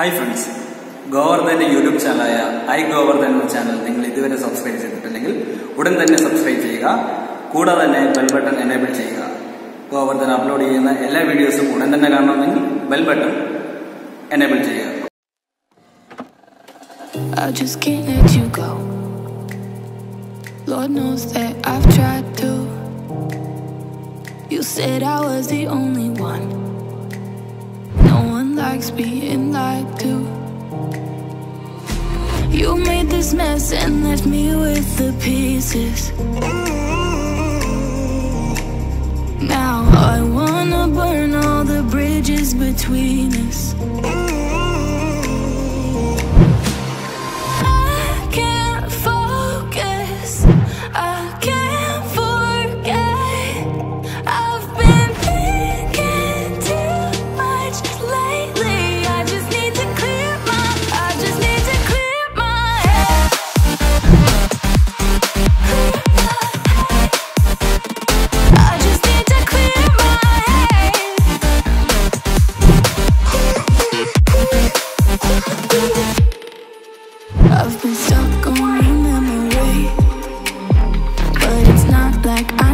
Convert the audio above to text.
Hi friends, Govardhan YouTube channel kbgovardhan channel നിങ്ങൾ ഇതുവരെ subscribe ചെയ്തിട്ടുണ്ടെങ്കിൽ ഉടൻ തന്നെ സബ്സ്ക്രൈബ് ചെയ്യുക. കൂടാതെ തന്നെ ബെൽ ബട്ടൺ എനേബിൾ ചെയ്യുക. ഗോവർദ്ധൻ അപ്ലോഡ് ചെയ്യുന്ന എല്ലാ വീഡിയോസും ഉടൻ തന്നെ കാണണമെങ്കിൽ ബെൽ ബട്ടൺ എനേബിൾ ചെയ്യുക. I just can't let you go. Lord knows that I've tried to. You said I was the only one. No one likes being lied to. You made this mess and left me with the pieces. Now I wanna burn all the bridges between us. I've been stuck on your memory, but it's not like I